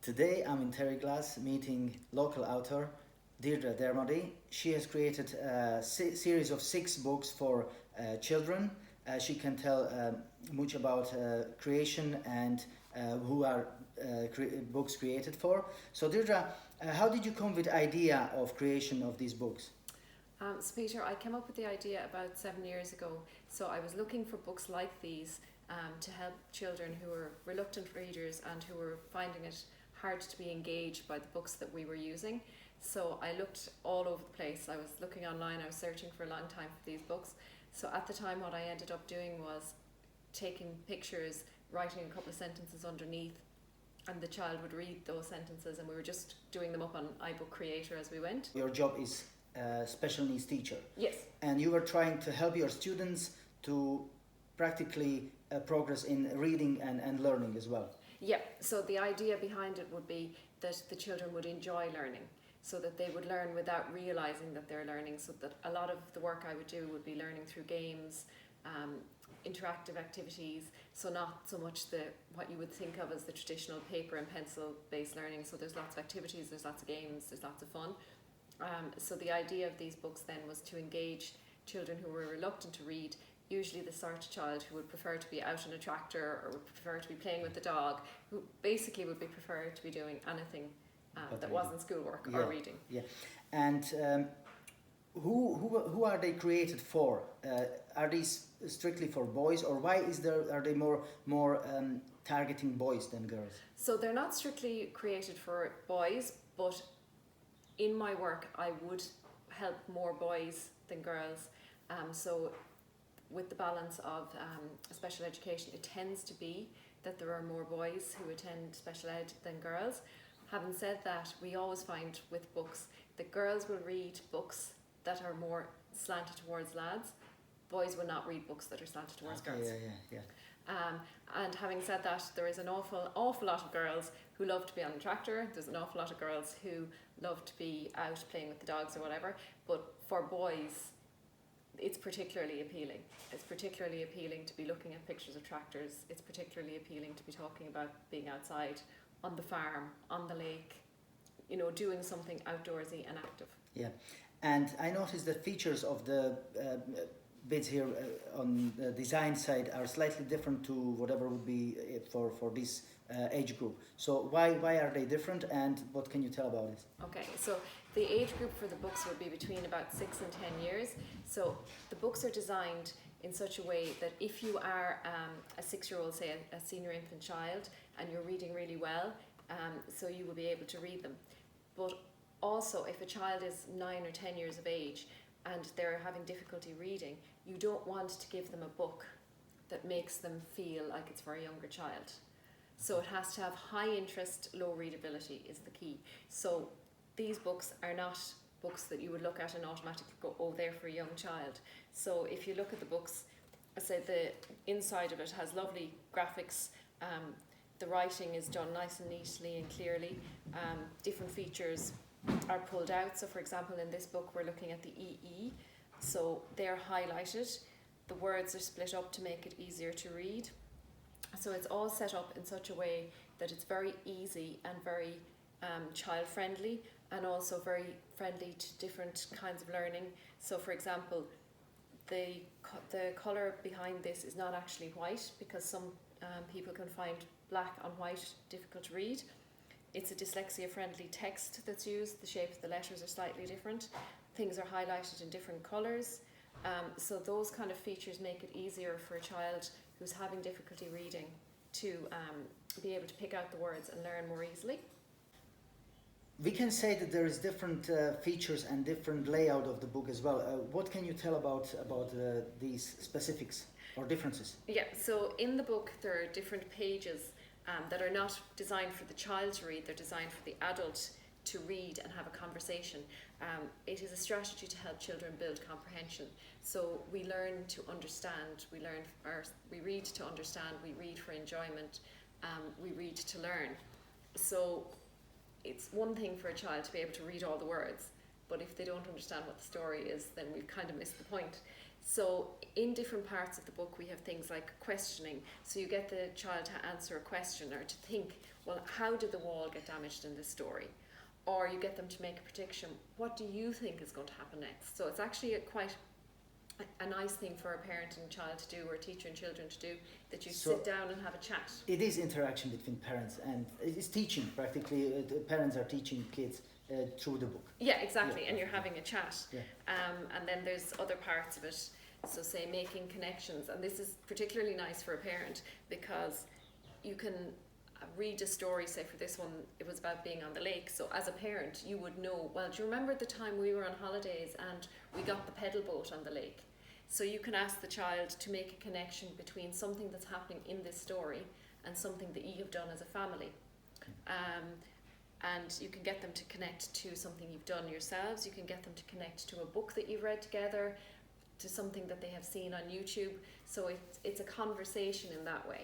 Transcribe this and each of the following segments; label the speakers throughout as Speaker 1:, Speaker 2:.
Speaker 1: Today I'm in Terryglass meeting local author Deirdre Dermody. She has created a series of 6 books for children. She can tell much about creation and who are books created for. So Deirdre, how did you come with the idea of creation of these books?
Speaker 2: So Peter, I came up with the idea about 7 years ago. So I was looking for books like these to help children who were reluctant readers and who were finding it hard to be engaged by the books that we were using. So I looked all over the place. I was looking online, I was searching for a long time for these books. So at the time what I ended up doing was taking pictures, writing a couple of sentences underneath, and the child would read those sentences, and we were just doing them up on iBook Creator as we went.
Speaker 1: Your job is special needs teacher.
Speaker 2: Yes.
Speaker 1: And you were trying to help your students to practically progress in reading and learning as well.
Speaker 2: Yeah, so the idea behind it would be that the children would enjoy learning, so that they would learn without realising that they're learning, so that a lot of the work I would do would be learning through games, interactive activities, so not so much what you would think of as the traditional paper and pencil based learning. So there's lots of activities, there's lots of games, there's lots of fun. So the idea of these books then was to engage children who were reluctant to read, usually the sort of child who would prefer to be out in a tractor or would prefer to be playing with the dog, who basically would be prefer to be doing anything that wasn't schoolwork or reading.
Speaker 1: Yeah, and who are they created for? Are these strictly for boys, or are they more targeting boys than girls?
Speaker 2: So they're not strictly created for boys, but in my work I would help more boys than girls. So with the balance of special education, it tends to be that there are more boys who attend special ed than girls. Having said that, we always find with books that girls will read books that are more slanted towards lads. Boys will not read books that are slanted towards girls.
Speaker 1: Yeah.
Speaker 2: And having said that, there is an awful lot of girls who love to be on a tractor. There's an awful lot of girls who love to be out playing with the dogs or whatever. But for boys, it's particularly appealing. It's particularly appealing to be looking at pictures of tractors. It's particularly appealing to be talking about being outside, on the farm, on the lake, doing something outdoorsy and active.
Speaker 1: Yeah, and I noticed that features of the bits here on the design side are slightly different to whatever would be for this age group. So why are they different, and what can you tell about it?
Speaker 2: Okay, so the age group for the books would be between about 6 and 10 years. So the books are designed in such a way that if you are a 6-year-old, say a senior infant child, and you're reading really well, so you will be able to read them. But also, if a child is 9 or 10 years of age and they're having difficulty reading, you don't want to give them a book that makes them feel like it's for a younger child. So it has to have high interest, low readability is the key. So these books are not books that you would look at and automatically go, oh, they're for a young child. So if you look at the books, I say the inside of it has lovely graphics. The writing is done nice and neatly and clearly. Different features are pulled out. So for example, in this book, we're looking at the EE. So they're highlighted. The words are split up to make it easier to read. So it's all set up in such a way that it's very easy and very child-friendly, and also very friendly to different kinds of learning. So for example, the colour behind this is not actually white, because some people can find black on white difficult to read. It's a dyslexia-friendly text that's used. The shape of the letters are slightly different. Things are highlighted in different colours. So those kind of features make it easier for a child who's having difficulty reading to be able to pick out the words and learn more easily.
Speaker 1: We can say that there is different features and different layout of the book as well. What can you tell about these specifics or differences?
Speaker 2: Yeah, so in the book there are different pages that are not designed for the child to read, they're designed for the adult to read and have a conversation. It is a strategy to help children build comprehension. So we learn to understand, we read to understand, we read for enjoyment, we read to learn. So it's one thing for a child to be able to read all the words, but if they don't understand what the story is, then we've kind of missed the point. So in different parts of the book we have things like questioning, so you get the child to answer a question or to think, well, how did the wall get damaged in this story? Or you get them to make a prediction, what do you think is going to happen next? So it's actually quite a nice thing for a parent and child to do, or a teacher and children to do, that you sit down and have a chat.
Speaker 1: It is interaction between parents, and it is teaching practically. The parents are teaching kids through the book.
Speaker 2: Yeah, exactly, and you're having a chat.
Speaker 1: Yeah.
Speaker 2: And then there's other parts of it. So say making connections, and this is particularly nice for a parent because you can read a story. Say for this one, it was about being on the lake. So as a parent, you would know, well, do you remember the time we were on holidays and we got the pedal boat on the lake? So you can ask the child to make a connection between something that's happening in this story and something that you have done as a family. And you can get them to connect to something you've done yourselves. You can get them to connect to a book that you've read together, to something that they have seen on YouTube. So it's a conversation in that way.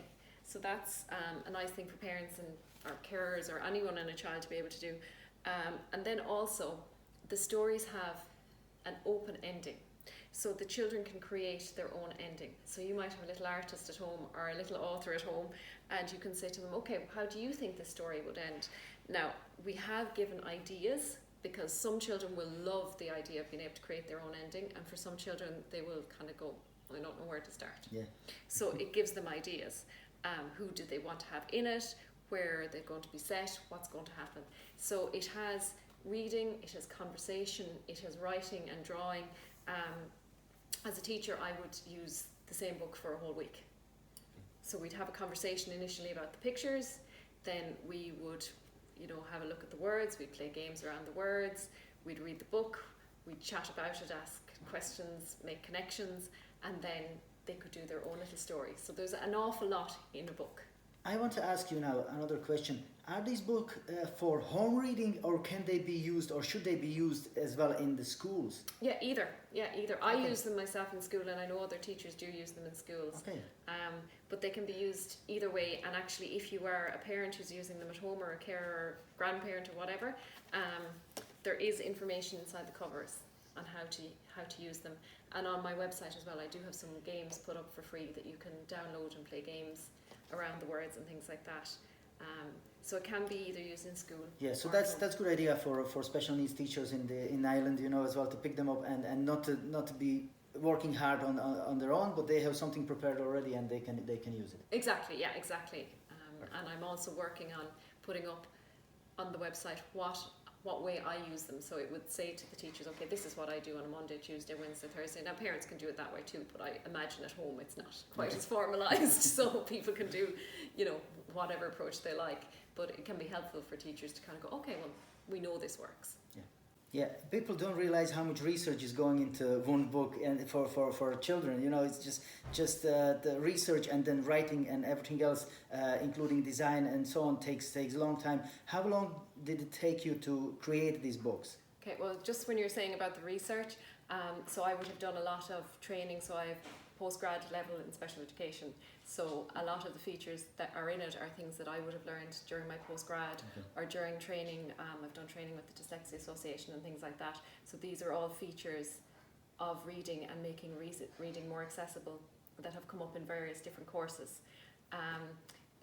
Speaker 2: So that's a nice thing for parents and or carers or anyone and a child to be able to do. And then also, the stories have an open ending. So the children can create their own ending. So you might have a little artist at home or a little author at home, and you can say to them, okay, how do you think this story would end? Now, we have given ideas, because some children will love the idea of being able to create their own ending, and for some children they will kind of go, I don't know where to start.
Speaker 1: Yeah.
Speaker 2: So it gives them ideas. Who do they want to have in it? Where are they going to be set? What's going to happen? So it has reading, it has conversation, it has writing and drawing. As a teacher, I would use the same book for a whole week. So we'd have a conversation initially about the pictures, then we would, have a look at the words, we'd play games around the words, we'd read the book, we'd chat about it, ask questions, make connections, and then they could do their own little story. So there's an awful lot in a book.
Speaker 1: I want to ask you now another question. Are these books for home reading, or can they be used, or should they be used as well in the schools?
Speaker 2: Yeah, either. I
Speaker 1: Okay.
Speaker 2: use them myself in school, and I know other teachers do use them in schools.
Speaker 1: Okay.
Speaker 2: But they can be used either way. And actually, if you are a parent who's using them at home, or a carer or grandparent or whatever, there is information inside the covers on how to use them. And on my website as well, I do have some games put up for free that you can download and play games around the words and things like that. So it can be either used in school.
Speaker 1: Yeah, so
Speaker 2: or
Speaker 1: that's
Speaker 2: at home.
Speaker 1: good idea for special needs teachers in Ireland, as well, to pick them up and not to be working hard on their own, but they have something prepared already and they can use it.
Speaker 2: Exactly. And I'm also working on putting up on the website what way I use them. So it would say to the teachers, okay, this is what I do on a Monday, Tuesday, Wednesday, Thursday. Now parents can do it that way too, but I imagine at home it's not quite as formalised, so people can do, whatever approach they like. But it can be helpful for teachers to kind of go, okay, well, we know this works.
Speaker 1: Yeah, people don't realize how much research is going into one book, and for children, it's just the research and then writing and everything else, including design and so on, takes a long time. How long did it take you to create these books?
Speaker 2: Okay, well, just when you're saying about the research, so I would have done a lot of training. So I have postgrad level in special education. So a lot of the features that are in it are things that I would have learned during my postgrad or during training. I've done training with the Dyslexia Association and things like that. So these are all features of reading and making reading more accessible that have come up in various different courses.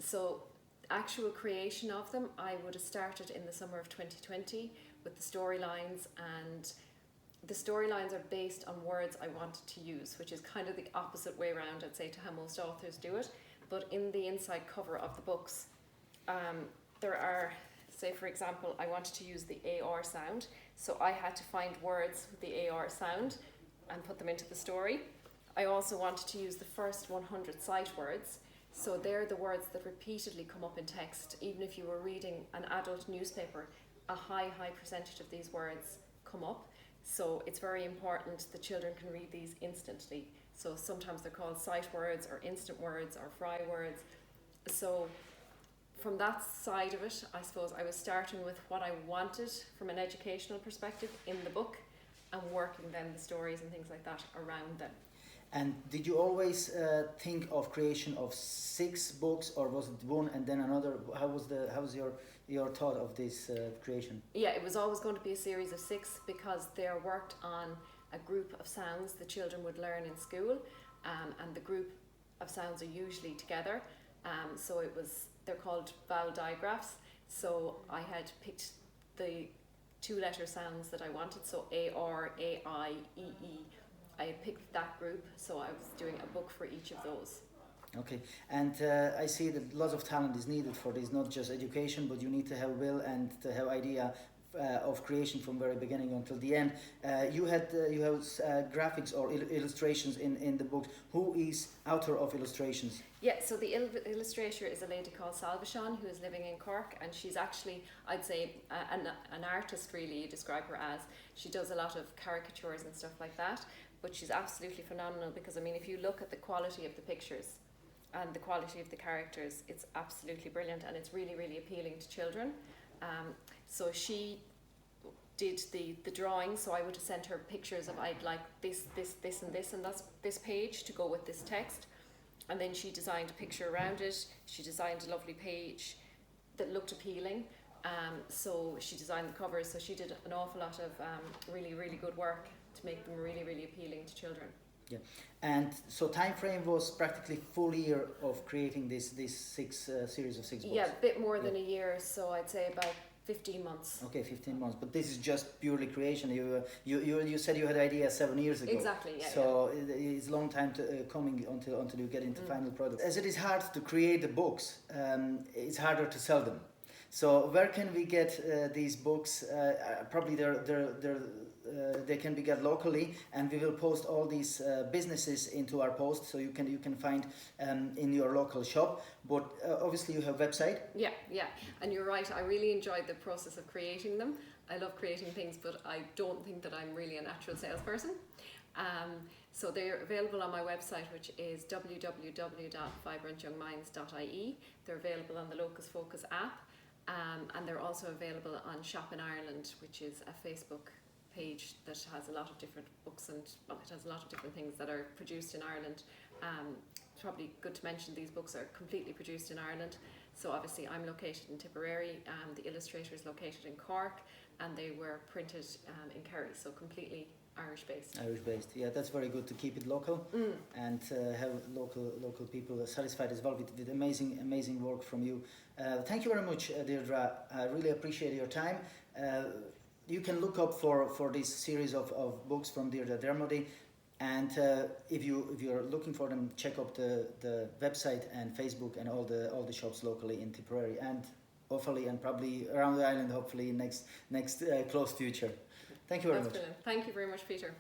Speaker 2: So actual creation of them, I would have started in the summer of 2020 with the storylines, and the storylines are based on words I wanted to use, which is kind of the opposite way around, I'd say, to how most authors do it. But in the inside cover of the books, there are, say for example, I wanted to use the AR sound, so I had to find words with the AR sound and put them into the story. I also wanted to use the first 100 sight words, so they're the words that repeatedly come up in text. Even if you were reading an adult newspaper, a high percentage of these words come up. So it's very important that children can read these instantly. So sometimes they're called sight words or instant words or fry words. So from that side of it, I suppose I was starting with what I wanted from an educational perspective in the book and working then the stories and things like that around them.
Speaker 1: And did you always think of creation of 6 books, or was it one and then another? How was your thought of this creation?
Speaker 2: Yeah, it was always going to be a series of 6 because they're worked on a group of sounds the children would learn in school, and the group of sounds are usually together. So it was they're called vowel digraphs. So I had picked the 2-letter sounds that I wanted, so A-R, A-I-E-E. I picked that group, so I was doing a book for each of those.
Speaker 1: Okay, and I see that lots of talent is needed for this, not just education, but you need to have will and to have idea of creation from very beginning until the end. You have graphics or illustrations in the book. Who is author of illustrations?
Speaker 2: Yeah, so the illustrator is a lady called Salvation, who is living in Cork, and she's actually, I'd say, an artist, really, you describe her as. She does a lot of caricatures and stuff like that, but she's absolutely phenomenal because, I mean, if you look at the quality of the pictures and the quality of the characters, it's absolutely brilliant, and it's really, really appealing to children. So she did the drawing, so I would have sent her pictures of, I'd like this, and that's this page to go with this text. And then she designed a picture around it. She designed a lovely page that looked appealing. So she designed the covers. So she did an awful lot of really, really good work to make them really, really appealing to children.
Speaker 1: Yeah, and so time frame was practically full year of creating this series of 6 books.
Speaker 2: Yeah, a bit more than a year. So I'd say about 15 months.
Speaker 1: Okay, 15 months. But this is just purely creation. You said you had idea 7 years ago.
Speaker 2: Exactly. Yeah.
Speaker 1: So it's a long time to coming until you get into final product. As it is hard to create the books, it's harder to sell them. So where can we get these books? Probably they can be get locally, and we will post all these businesses into our post, so you can find in your local shop. But obviously you have website.
Speaker 2: Yeah, and you're right. I really enjoyed the process of creating them. I love creating things, but I don't think that I'm really a natural salesperson. So they're available on my website, which is www.vibrantyoungminds.ie. They're available on the Locus Focus app, and they're also available on Shop in Ireland, which is a Facebook page that has a lot of different books, and it has a lot of different things that are produced in Ireland. Probably good to mention these books are completely produced in Ireland. So obviously I'm located in Tipperary, the illustrator is located in Cork, and they were printed in Kerry, so completely Irish based.
Speaker 1: Irish based, yeah, that's very good to keep it local and have local people satisfied as well with amazing work from you. Thank you very much, Deirdre. I really appreciate your time. You can look up for this series of books from Deirdre Dermody, and if you're looking for them, check out the website and Facebook and all the shops locally in Tipperary and hopefully and probably around the island, hopefully in next close future. Thank you very much.
Speaker 2: Brilliant. Thank you very much, Peter.